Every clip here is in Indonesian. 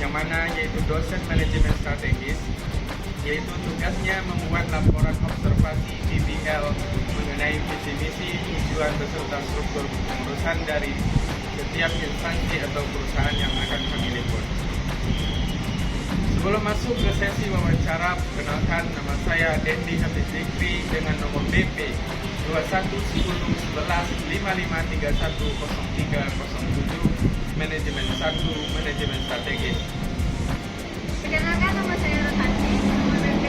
yang mana yaitu dosen manajemen strategis, yaitu tugasnya membuat laporan observasi DBL mengenai visi misi, tujuan beserta struktur pengurusan dari setiap instansi atau perusahaan yang akan kami liput. Sebelum masuk ke sesi wawancara, perkenalkan, nama saya Dendi Hafiz Zikri dengan nomor BP 21101155310307, Manajemen 1, Manajemen Strategis. Perkenalkan, nama saya Rosati, nomor BP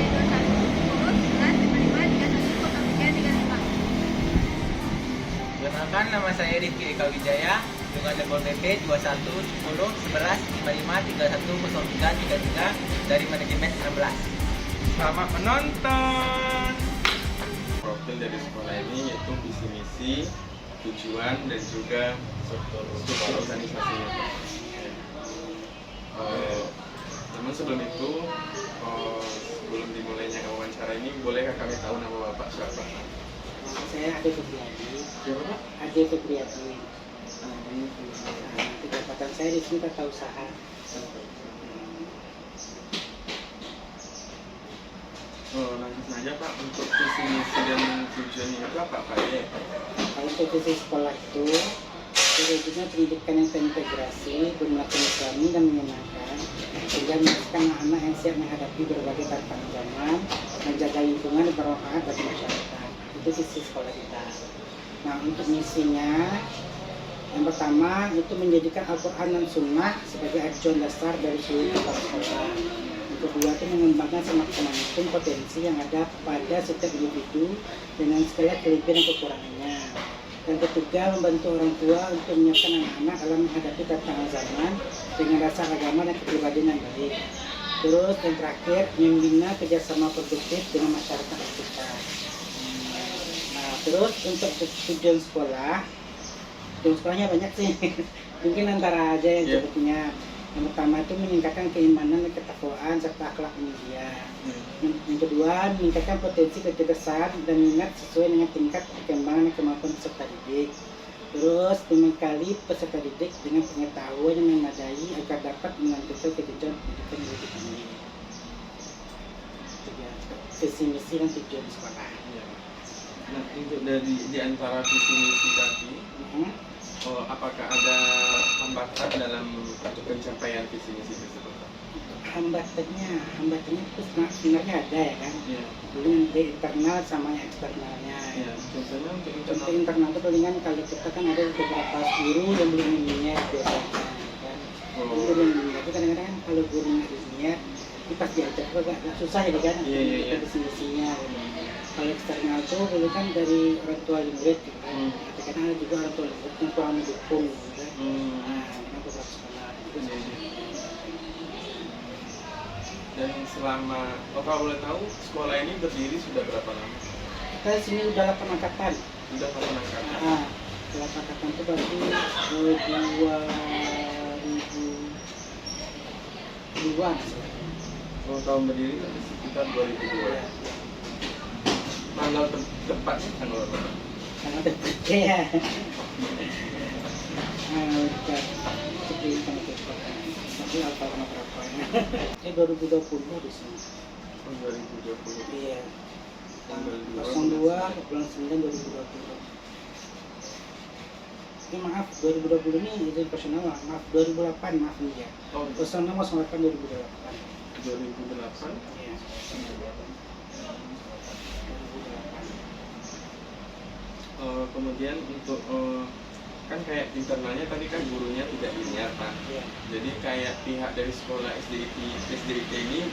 21101155310335. Perkenalkan, nama saya Rifki Eka Wijaya dengan nomor BP 21101155310333 dari Manajemen 16. Selamat menonton. Profil dari sekolah ini yaitu visi misi, tujuan dan juga struktur organisasinya. Namun sebelum itu, sebelum dimulainya wawancara ini, bolehkah kami tahu nama Bapak siapa? Saya Ade Febriadi. Siapa Pak? Ade Febriadi. Pendapatan saya di sini tata usaha. Langsung saja Pak, untuk visi misi dan tujuannya itu apa Pak? Kalau untuk visi sekolah itu, tujuannya pendidikan yang terintegrasi, bermuatan Islami dan menyenangkan, sehingga memastikan anak-anak yang siap menghadapi berbagai tantangan zaman, menjaga lingkungan dan bermanfaat bagi masyarakat. Itu visi sekolah kita. Nah, untuk misinya, yang pertama itu menjadikan Al-Quran dan Sunnah sebagai acuan dasar dari seluruh kepala sekolah. Yang kedua itu mengembangkan semaksimal mungkin potensi yang ada pada setiap individu dengan segala kelebihan dan kekurangannya. Dan ketiga, membantu orang tua untuk menyiapkan anak-anak dalam menghadapi tantangan zaman dengan rasa agama dan kepribadian yang baik. Terus yang terakhir, membina kerjasama produktif dengan masyarakat sekitar. Nah, terus untuk tujuan sekolahnya banyak sih. Mungkin antara aja yang sebutnya. Yang pertama itu meningkatkan keimanan dan ketakwaan serta akhlak mulia. Yang kedua, meningkatkan potensi kecerdasan dan minat sesuai dengan tingkat perkembangan dan kemampuan peserta didik. Terus, membekali peserta didik dengan pengetahuan yang memadai agar dapat melanjutkan kejenjang pendidikan yang lebih tinggi. Visi misi dan tujuan sekolah. Nah, untuk di antara visi misi tadi, apakah ada hambatan dalam untuk pencapaian visi misi tersebut? Hambatannya itu sebenarnya ada ya kan. Belum dari internal sama yang eksternalnya. Contohnya untuk Contoh internal itu palingan kalau kita kan ada beberapa guru yang belum minat biasanya kan. Tapi kadang-kadang kan kalau guru nggak minat, itu pas diajak agak susah ya kan. Visi misinya. Kalau eksternal itu dulu kan dari orang tua murid gitu kan. Kadang ada juga orang tua murid yang kurang mendukung gitu kan. Nah, dengan beberapa sekolah itu Dan selama, kalau boleh tahu, sekolah ini berdiri sudah berapa lama? kita sini udah 8 angkatan. Sudah 8 angkatan. Nah, 8 angkatan itu berarti 2002-an. Kalau tahun berdiri kan sekitar 2002. Tanggal tepatnya tanggal berapa? Sangat dekat ya. Udah seperti tepat. Tapi apa berapa? Ini 2020 di sini. 2020. Iya. Tanggal 02 bulan 9 2020. Ini maaf 2020 ini izin personal maaf 2008 maaf nih ya. 0608 2008. 2008. Iya. 2008. Kemudian untuk kan kayak internalnya tadi kan gurunya tidak linear Pak. Iya. Jadi kayak pihak dari sekolah SDIT ini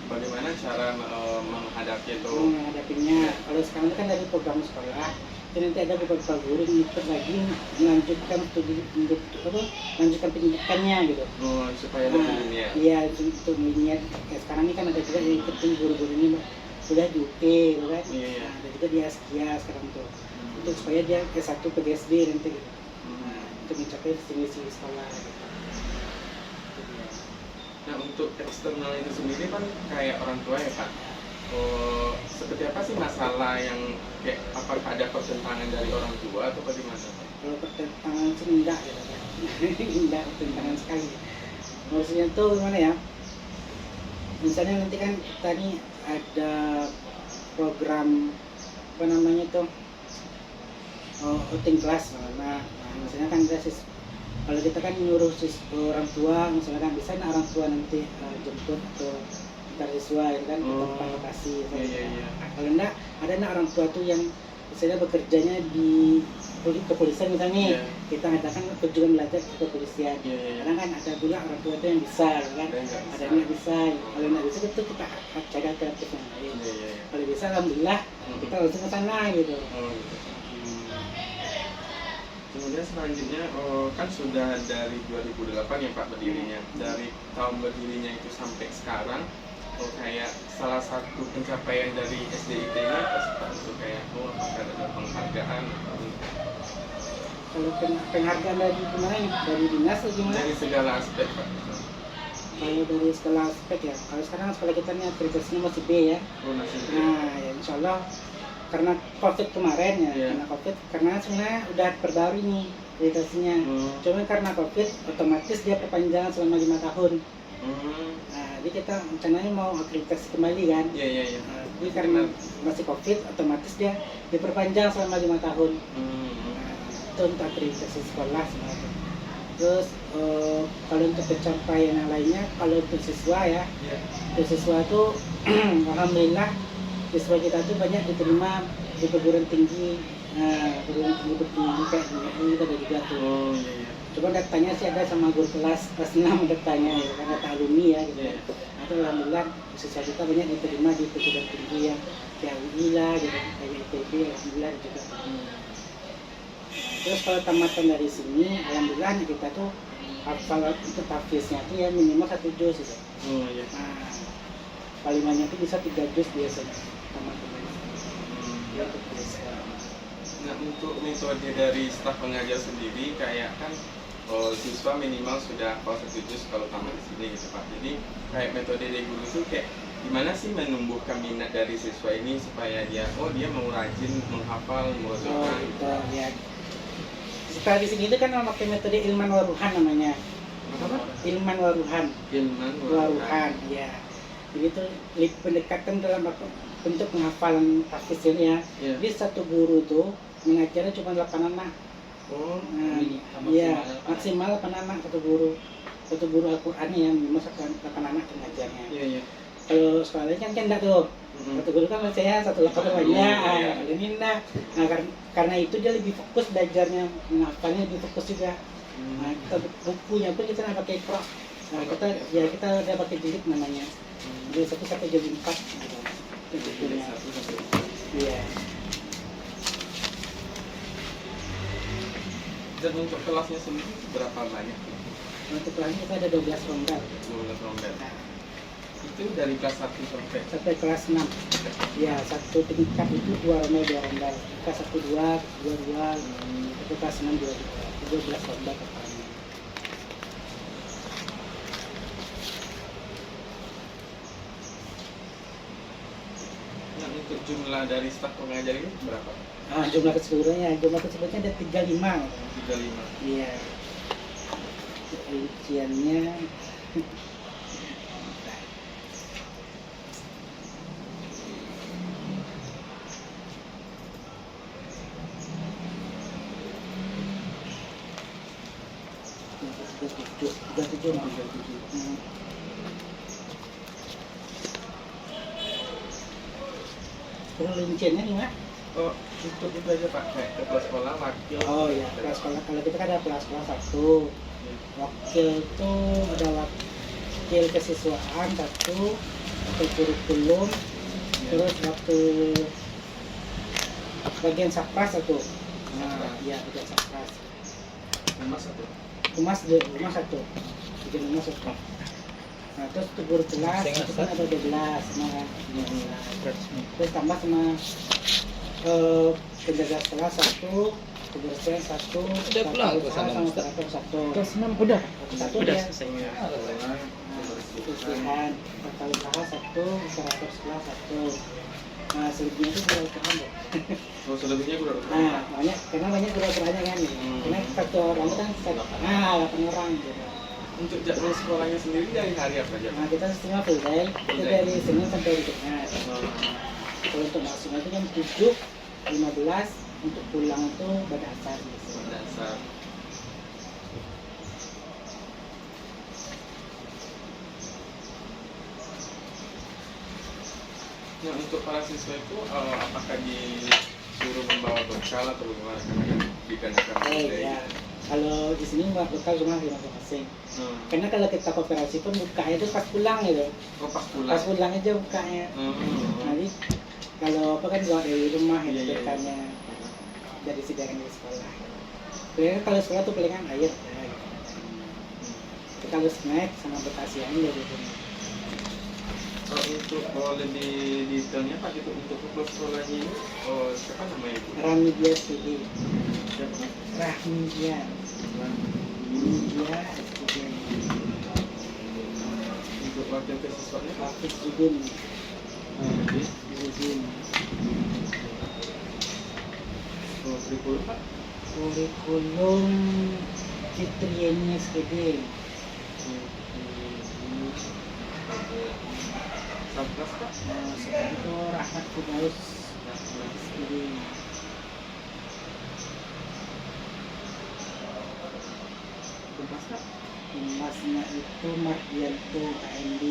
bagaimana cara menghadapi atau menghadapinya. Kalau sekarang kan dari program sekolah, jadi nanti ada beberapa guru yang ikut lagi melanjutkan melanjutkan pendidikannya gitu. Supaya lebih linear. Iya, untuk linear. Sekarang ini kan ada juga yang ikutin guru-guru ini sudah di UP, gitu kan? Iya. Nah, ada juga di Askia sekarang tuh. Untuk supaya dia S1 ke DSD nanti gitu. Nah, untuk mencapai visi misi sekolah gitu. Nah, untuk eksternal itu sendiri kan kayak orang tua ya Pak. Seperti apa sih masalah yang kayak apakah ada pertentangan dari orang tua atau bagaimana? Kalau pertentangan sih enggak gitu kan. Enggak pertentangan sekali. Maksudnya tuh gimana ya? Misalnya nanti kan kita nih ada program apa namanya tuh outing kelas. Nah, misalnya kan kalau kita kan nyuruh orang tua, misalnya kan bisa orang tua nanti jemput atau antar siswa ya kan ke tempat lokasi. Iya. Kalau enggak ada orang tua tuh yang misalnya bekerjanya di kepolisian misalnya, kita ngadakan kunjungan belajar ke kepolisian. Karena kan ada pula orang tua itu yang bisa, kan? Ada yang nggak bisa. Kalau nggak bisa itu kita cari alternatif yang lain. Kalau bisa, alhamdulillah kita langsung ke sana gitu. Kemudian selanjutnya kan sudah dari 2008 ya Pak berdirinya. Dari tahun berdirinya itu sampai sekarang, kayak salah satu pencapaian dari SDIT ini apa sih Pak? Untuk kayak apakah ada penghargaan? Kalau penghargaan dari kemarin dari dinas atau gimana? Dari segala aspek Pak. Kalau dari segala aspek ya. Kalau sekarang sekolah kita nih akreditasinya masih B ya. Masih B. Nah, ya insya Allah karena COVID kemarin ya, karena sebenarnya udah perbarui nih akreditasinya. Cuma karena COVID otomatis dia perpanjangan selama 5 tahun. Nah, jadi kita rencananya mau akreditasi kembali kan. Iya. Jadi karena masih COVID otomatis dia diperpanjang selama 5 tahun. Itu untuk akreditasi sekolah sebenarnya. Terus kalau untuk pencapaian yang lainnya, kalau untuk siswa ya, untuk siswa tuh alhamdulillah siswa kita tuh banyak diterima di perguruan tinggi, perguruan tinggi bertinggi kayak ini kita ada juga tuh. Coba datanya sih ada sama guru kelas 6 datanya ya, karena data alumni ya gitu. Itu alhamdulillah siswa kita banyak diterima di perguruan tinggi yang kayak UI lah gitu, kayak ITB alhamdulillah juga. Terus kalau tamatan dari sini, alhamdulillah kita tuh kalau untuk tafsirnya tuh ya minimal 1 juz gitu. Nah, paling banyak itu bisa 3 juz biasanya tamatan dari sini. Nah, untuk metode dari staf pengajar sendiri kayak kan siswa minimal sudah hafal 1 juz kalau tamat di sini gitu Pak. Jadi kayak metode dari guru itu kayak gimana sih menumbuhkan minat dari siswa ini supaya dia mau rajin menghafal, menguasai gitu ya. Setelah di sini itu kan memakai metode ilman waruhan namanya. Ilman waruhan. Ya. Jadi itu pendekatan dalam bentuk penghafalan tahfiz ya. Jadi satu guru tuh mengajarnya cuma 8 anak. Iya, maksimal 8 anak satu guru. Satu guru Al-Qur'an yang minimal 8 anak mengajarnya. Kalau sekolah lain kan enggak tuh. Satu guru kan saya satu laptop banyak, ini enggak. Nah, karena itu dia lebih fokus belajarnya, menghafalnya lebih fokus juga. Nah, kita bukunya pun kita nggak pakai Pro. Nah, kita udah pakai jilid namanya. Jadi 1 sampai jilid 4 gitu. Bukunya. Iya. Dan untuk kelasnya sendiri berapa banyak? Untuk kelasnya kita ada 12 ronda. 12 ronda. Itu dari kelas 1 sampai kelas 6. Ya, satu tingkat itu 2 ronda. Kelas 1 2, 2 itu kelas 6 2. 12 ronda totalnya. Nah, untuk jumlah dari staf pengajar ini berapa? Jumlah keseluruhannya ada 35. 35. Iya. Rinciannya rinciannya gimana? Untuk itu aja Pak, kayak kepala sekolah, wakil. Ya, kepala sekolah. Kalau kita kan ada kepala sekolah 1. Wakil itu ada wakil kesiswaan 1, wakil kurikulum, terus wakil bagian sapras 1. Nah, iya bagian sapras. Humas 1. Humas 1. Bagian humas 1. Nah, terus untuk guru kelas itu kan ada 12 sama terus tambah sama penjaga kelas 1, kebersihan 1, udah pulang ke sana sama operator 1. Kelas 6 udah Selesai. Kebersihan, tata usaha 1, operator sekolah 1. Nah, selebihnya itu guru Al-Quran deh. Selebihnya guru Al-Quran. Nah, karena banyak guru Al-Qurannya kan. Karena satu orang itu kan 8 orang gitu. Untuk jadwal sekolahnya sendiri dari hari apa aja? Nah, kita sistemnya full day, Full kita day. dari Senin sampai hari Jumat. Kalau untuk masuknya itu jam 7.15, untuk pulang itu pada asar biasanya. Dasar. Nah, untuk para siswa itu apakah disuruh membawa bekal atau bagaimana? Karena kan dikenakan Oh budaya. iya, kalau di sini buat bekal cuma di masing-masing. Karena kalau kita kooperasi pun bukanya itu pas pulang gitu. Oh, pas pulang. Pas pulang aja bukanya. Hmm. Nanti kalau apa kan bawa dari rumah Iya, itu iya, iya. bekalnya dari sidangan di sekolah. Palingan kalau sekolah tuh palingan air. Ya, gitu. Tapi kalau snack sama bekal siangnya dari rumah. Kalau untuk lebih detailnya Pak gitu untuk kepala sekolahnya ini, siapa namanya Ibu? Ramidia SPD. Siapa? Rahmidia. Rahmidia SPD. Untuk wakil siswanya Pak? Hafiz Zudin. Jadi, Zudin. kurikulum Pak? Kurikulum Citriani SPD. Satgas Pak? Itu Rahmat Firdaus SPD. Kumpas Pak? Masnya itu Mardianto KMD.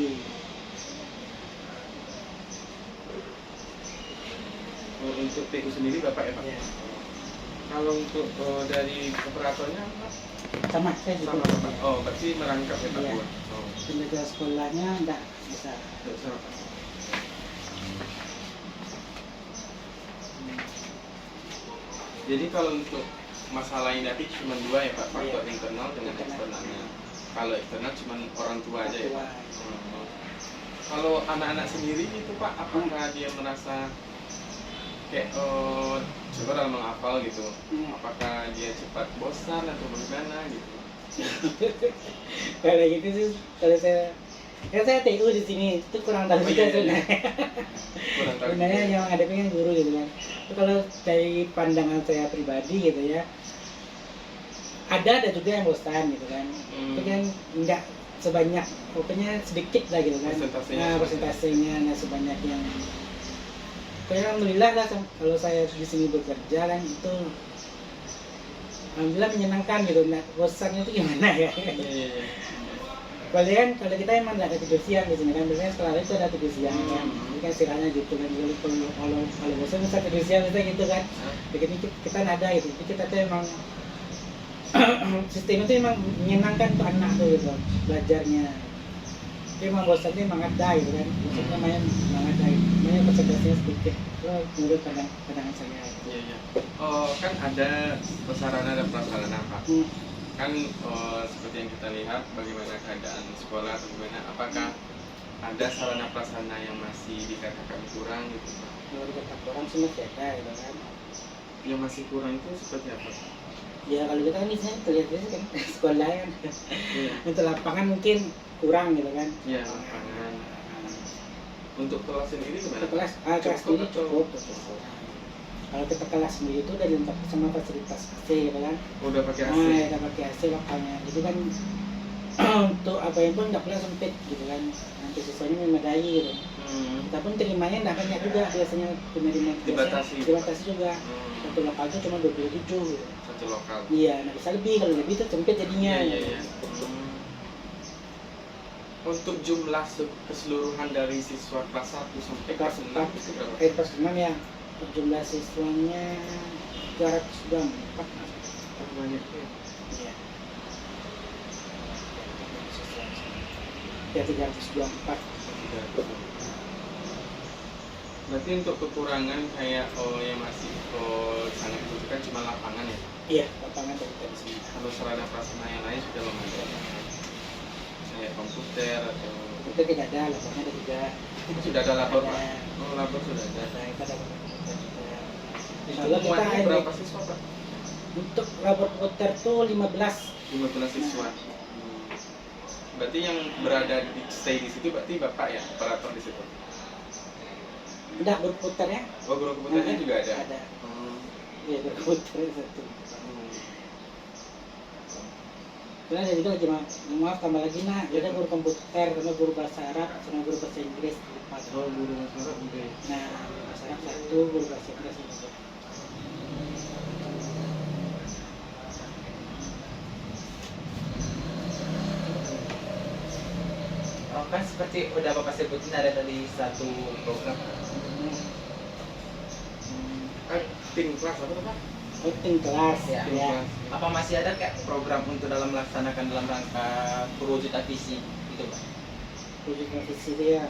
Untuk PU sendiri Bapak ya Pak? Ya. Kalau untuk dari operatornya Pak? Sama saya juga. Sama Bapak? Oh, berarti merangkap ya Pak? Iya. Oh, Penjaga sekolahnya enggak bisa. tidak sama Pak. Jadi kalau untuk masalah ini tapi cuma dua ya Pak, faktor Iya. internal dengan Internal. eksternalnya. Kalau eksternal cuma orang tua aja ya Pak. Tua. Kalau anak-anak sendiri itu Pak, apakah dia merasa kayak coba dalam menghafal gitu, apakah dia cepat bosan atau bagaimana gitu? Kalau gitu sih, kalau saya TU di sini itu kurang tahu Oh, juga iya, iya. sebenarnya. Kurang tahu. Sebenarnya yang ada kan guru gitu kan. Itu kalau dari pandangan saya pribadi gitu ya, ada juga yang bosan gitu kan. Tapi kan enggak sebanyak, pokoknya sedikit lah gitu kan. Persentasenya Nah, sebanyak. persentasenya nggak sebanyak yang. Pokoknya alhamdulillah lah kalau saya di sini bekerja kan itu alhamdulillah menyenangkan gitu. Nah, bosannya itu gimana ya? Iya, iya, iya. Kalian kalau kita emang nggak ada tidur siang di sini kan, biasanya setelah itu ada tidur siang kan, ini kan istilahnya gitu kan. Kalau bosan bisa tidur siang bisa gitu kan. Begini kita nggak ada gitu, jadi kita tuh emang sistem itu emang menyenangkan untuk anak tuh gitu belajarnya. Tapi emang bosannya emang ada gitu kan, bosannya main emang ada gitu. Makanya persentasenya sedikit. Itu menurut pandangan saya. Iya, iya. Oh, kan ada sarana dan prasarana Pak. Kan seperti yang kita lihat bagaimana keadaan sekolah atau bagaimana, apakah ada sarana prasarana yang masih dikatakan kurang gitu Pak? Kalau di kota orang sih masih ada gitu kan. Yang masih kurang itu seperti apa? Ya kalau kita kan biasanya kelihatan kan sekolah kan. Iya. Untuk lapangan mungkin kurang gitu kan. Iya, lapangan. Untuk kelas sendiri gimana? Kelas kelas Cukup ini atau- cukup. Kalau kita kelas sendiri itu udah dilengkapi sama fasilitas AC gitu kan. Udah pakai AC? Nah, kita pakai AC lokalnya. Jadi kan untuk apa yang pun nggak pernah sempit gitu kan. Nanti siswanya memadai gitu. Kita pun terimanya nggak banyak juga biasanya penerima. Dibatasi. Dibatasi juga. Hmm. Untuk lokal itu cuma 27 gitu. Satu lokal. Iya, nah bisa lebih. Kalau lebih itu sempit jadinya. Iya, iya, iya. Untuk jumlah keseluruhan dari siswa kelas 1 sampai kelas 6 itu berapa? Kelas 6 ya. Jumlah siswanya 324. Banyaknya. Iya. Ya 324. Berarti untuk kekurangan kayak yang masih sangat dibutuhkan cuma lapangan ya? Iya, lapangan dari di sini. Kalau sarana prasarana yang lain sudah memadai. Kayak komputer atau Itu tidak ada, lapangan ada juga. sudah ada labor Pak? Ada. Oh, labor sudah ada. Ada, kita ada komputer juga. Itu Kalau kita muatnya ada berapa siswa Pak? untuk labor komputer tuh 15. 15 siswa. Berarti yang berada di stay di situ berarti Bapak ya, operator di situ. Enggak berputarnya? Oh, guru komputernya juga ada. Ada. Hmm. Iya, berputar satu. Karena ada juga lagi maaf tambah lagi nak, ada guru komputer, sama guru bahasa Arab, sama guru bahasa Inggris. Oh, guru bahasa Arab juga ya? Nah, bahasa Arab satu, guru bahasa Inggris satu. Oh, kan seperti udah Bapak sebutin ada tadi satu program. Tim kelas apa tuh Pak? Penting kelas, Ya. ya. Apa masih ada kayak program untuk dalam melaksanakan dalam rangka perwujudan visi gitu Pak? Project visi dia.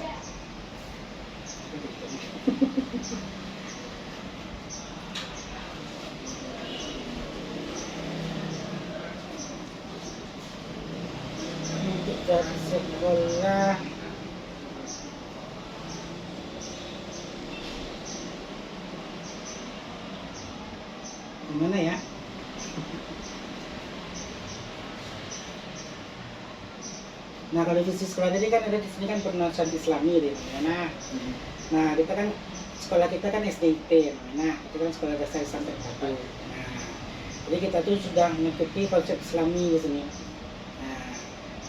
Untuk dari sekolah gimana ya? Nah kalau visi sekolah tadi kan ada di sini kan penulisan Islami di mana? Nah kita kan sekolah kita kan SDIP, nah itu kan sekolah dasar Islam terpadu. Nah jadi kita tuh sudah mengikuti konsep Islami di sini. Nah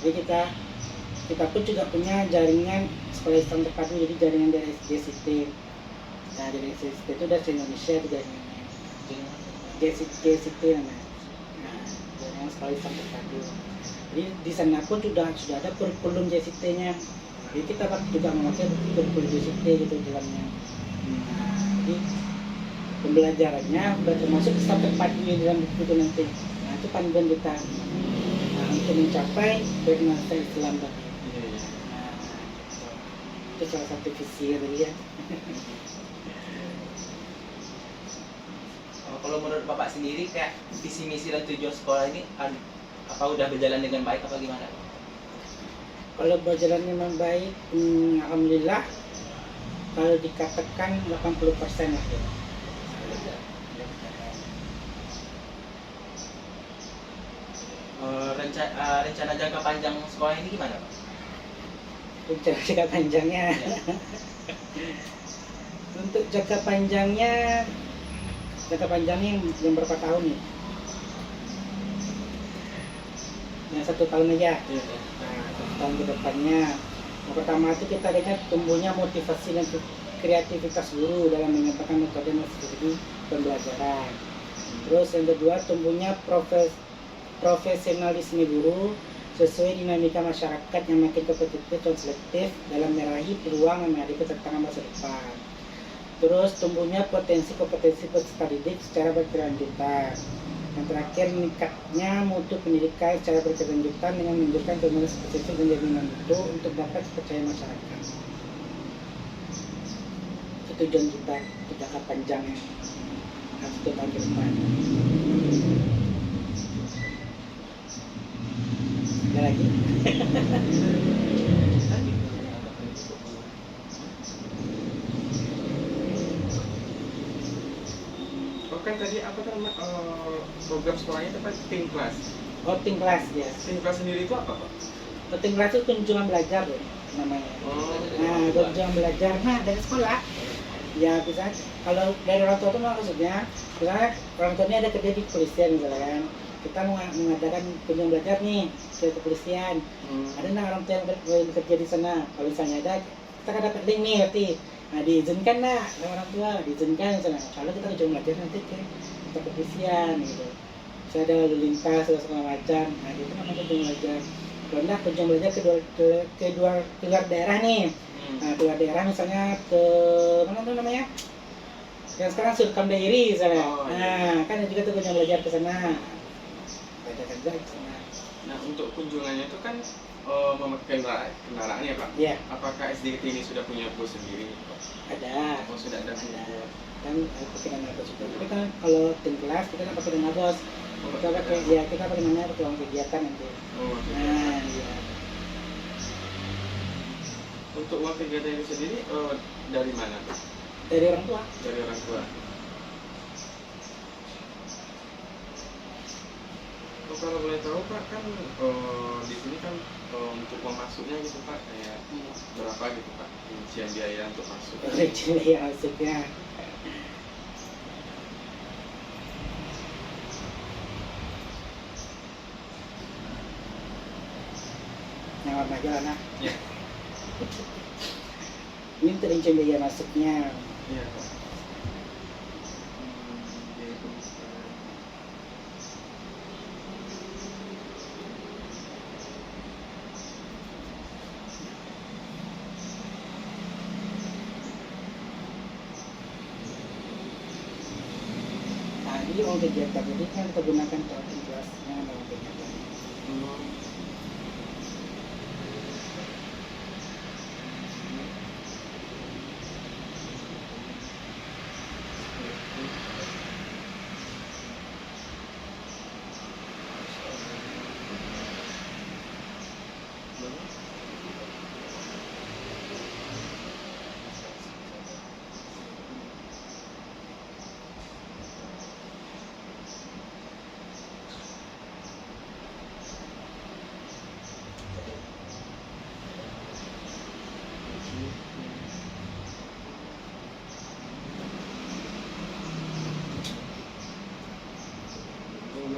jadi kita pun juga punya jaringan sekolah Islam terpadu, jadi jaringan dari SDIP. Nah dari SDIP itu dari Indonesia itu jaringannya. GCT namanya. Nah jaringan sekolah Islam terpadu. Jadi di sana pun sudah ada kurikulum JCT-nya. Jadi kita juga memakai kurikulum JCT gitu di dalamnya. Nah, jadi pembelajarannya sudah termasuk sampai terpadu di dalam buku itu nanti. Nah itu panduan kita untuk mencapai bernuansa Islam tadi. Nah, itu salah satu visi tadi ya. Kalau menurut Bapak sendiri kayak visi misi dan tujuan sekolah ini apa udah berjalan dengan baik apa gimana? Kalau berjalan dengan baik, alhamdulillah. Kalau dikatakan 80% lah ya. Rencana jangka panjang sekolah ini gimana Pak? Untuk jangka panjangnya, untuk jangka panjangnya yang berapa tahun nih? Yang 1 tahun aja. Nah, 1 tahun ke depannya. Yang pertama itu kita lihat tumbuhnya motivasi dan kreativitas guru dalam menyampaikan metode metodologi pembelajaran. Terus yang kedua tumbuhnya profesionalisme guru sesuai dinamika masyarakat yang makin kompetitif dan selektif dalam meraih peluang dan menghadapi tantangan masa depan. Terus tumbuhnya kompetensi peserta didik secara berkelanjutan. Yang terakhir meningkatnya mutu pendidikan secara berkelanjutan dengan menunjukkan pemahaman spesifik dan jaminan mutu untuk dapat dipercaya masyarakat. Itu tujuan kita untuk jangka panjang 1 tahun ke depan. Ada lagi? Kan tadi apa kan program sekolahnya itu kan tim kelas. Oh, tim kelas ya. Tim kelas sendiri itu apa Pak? Tim kelas itu kunjungan belajar loh namanya. Nah, kunjungan belajar. Nah, dari sekolah. Ya bisa kalau dari orang tua itu maksudnya, misalnya orang tuanya ada kerja di kepolisian misalkan, kita mau mengadakan kunjungan belajar nih ke kepolisian. Ada nggak orang tua yang bekerja di sana? Kalau misalnya ada, kita kan dapat link nih berarti. Nah diizinkan nak sama orang tua, diizinkan misalnya. Kalau kita kunjungan belajar nanti ke kepolisian gitu. Saya ada lalu lintas segala macam. Nah itu namanya kunjungan belajar. Kalau enggak kunjungan belajar keluar daerah nih. Nah keluar daerah misalnya ke mana tuh namanya? Yang sekarang Surkam Dairi misalnya. Nah kan juga tuh kunjungan belajar ke sana. Ada kerja ke sana. Nah untuk kunjungannya itu kan memakai kendaraan ya Pak? Iya. Apakah SDIT ini sudah punya bus sendiri? Ada. Oh sudah ada. Kan pakai dana bos juga. Tapi kan kalau tim kelas kita kan pakai dana bos. Kita pakai kita pakai namanya uang kegiatan nanti. Oh, Nah, iya. Untuk uang kegiatan itu sendiri dari mana Pak? Dari orang tua. Dari orang tua. Oh, kalau boleh tahu Pak kan di sini kan untuk uang masuknya gitu Pak kayak berapa gitu Pak rincian biaya untuk masuk? Rincian biaya masuknya. Nyawar aja lah nak. Ya. Ini untuk rincian biaya masuknya. Iya Pak. Biaya pembukaan. Nah, ini uang kegiatan ini kan kita gunakan untuk jelasnya uang kegiatan.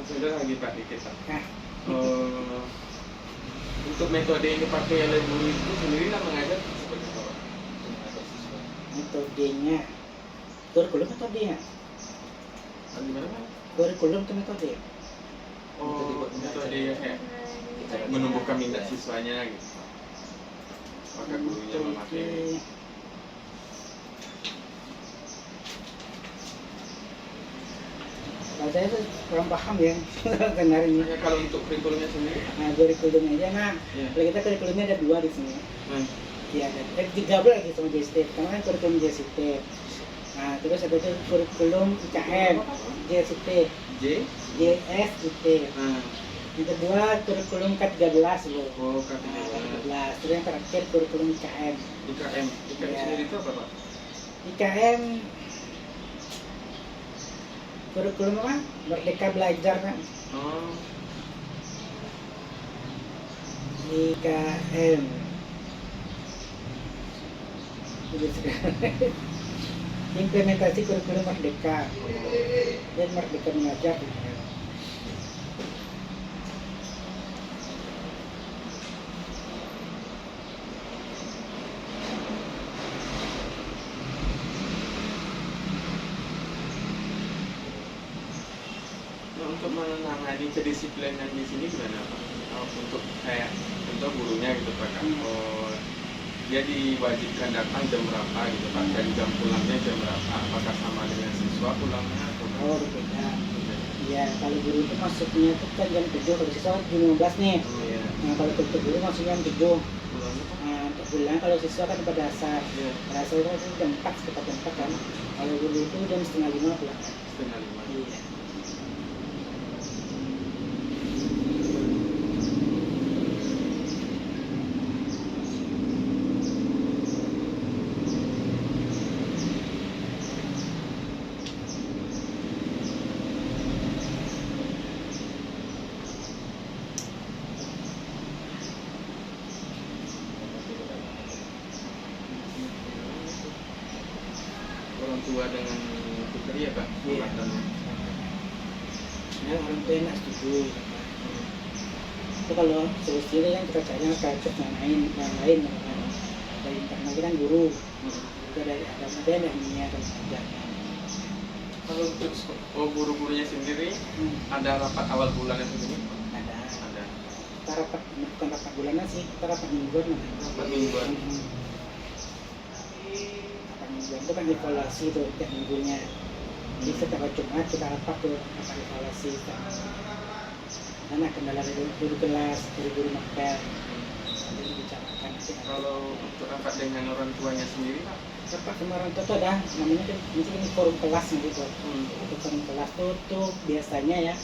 Sudah lagi Pak dikit Pak. Nah, Untuk metode yang dipakai oleh guru itu sendiri lah mengajar seperti apa Pak? metodenya kurikulum metodenya. Gimana Pak? Kurikulum itu metode. Oh, metode ya kayak menumbuhkan minat siswanya gitu. Maka gurunya memakai. Kalau saya tuh kurang paham ya tentang ini. Ya, kalau untuk kurikulumnya sendiri, Nah, kurikulumnya aja. Nah, ya. kalau kita kurikulumnya ada 2 di sini. Iya, ada 3 lagi sama JST. Pertama kan kurikulum JST. Nah, terus ada tuh kurikulum IKM, JST, J. JST. Nah, Yang kedua kurikulum K13 loh. oh Nah, K13. K13. Terus yang terakhir kurikulum IKM. IKM. IKM Ya. sendiri itu apa Pak? IKM kurikulum apa? Merdeka Belajar kan? Oh, IKM. Jadi sekarang implementasi kurikulum Merdeka dan Merdeka Mengajar. nah, untuk menangani kedisiplinan di sini gimana Pak? Oh, untuk kayak contoh gurunya gitu Pak kan? Oh, dia diwajibkan datang jam berapa gitu Pak? Dan jam pulangnya jam berapa? Apakah sama dengan siswa pulangnya atau Oh, berbeda. Iya, kalau guru itu masuknya itu kan jam 7, kalau siswa jam 15 nih. Oh iya. Nah, kalau untuk guru masuknya jam 7. Pulangnya Pak? Nah, untuk pulang kalau siswa kan pada dasar. Iya. Pada dasar itu jam 4, sekitar jam 4 kan. Kalau guru itu jam setengah 5 pulang. 4:30. Iya. Orang tua dengan tutor ya Pak? Iya. Pembahasannya. Ya, orang tua enak setuju. Itu kalau solusinya kan kita cari ke yang lain. Dari internal kita kan guru. Itu dari ada yang punya dan mengajarnya. Kalau untuk guru-gurunya sendiri ada rapat awal bulan itu sendiri? Ada. Ada. Kita rapat, bukan rapat bulanan sih, kita rapat mingguan namanya. Rapat mingguan. Rapat mingguan itu kan evaluasi tuh tiap minggunya. Jadi setiap hari Jumat kita rapat tuh, rapat evaluasi. Karena kendala dari guru kelas, guru magang, nanti dibicarakan. Kalau untuk rapat dengan orang tuanya sendiri Pak? Rapat sama orang tua tuh ada, namanya kan ini forum kelas gitu. Untuk forum kelas tuh biasanya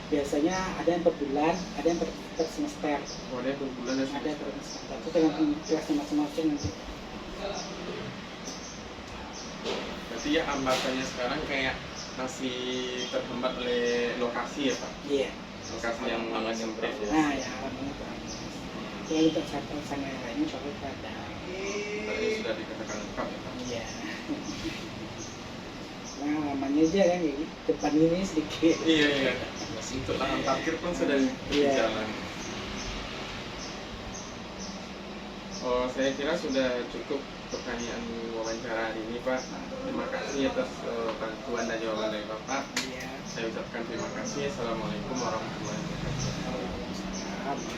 biasanya ada yang per bulan, ada yang per semester. Oh, ada per bulan dan Ada per semester. Itu tergantung kelasnya masing-masing nanti. Berarti ya hambatannya sekarang kayak masih terhambat oleh lokasi ya Pak? Iya. Lokasi yang sangat sempit ya? Nah, ya halamannya kurang. Kalau untuk satu sana yang lainnya soalnya ada. Tadi sudah dikatakan lengkap ya Pak? Iya. Nah, halamannya aja kan kayak gitu. Depan ini sedikit. Iya, iya. Untuk lahan parkir pun sudah Iya. jalan. Oh, saya kira sudah cukup pertanyaan wawancara hari ini, Pak. Terima kasih atas bantuan dan jawaban dari Bapak. Saya ucapkan terima kasih. Assalamualaikum warahmatullahi wabarakatuh.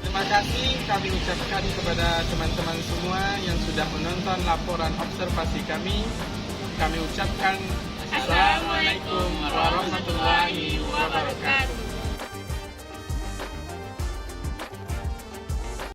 Terima kasih kami ucapkan kepada teman-teman semua yang sudah menonton laporan observasi kami. Kami ucapkan Assalamualaikum warahmatullahi wabarakatuh.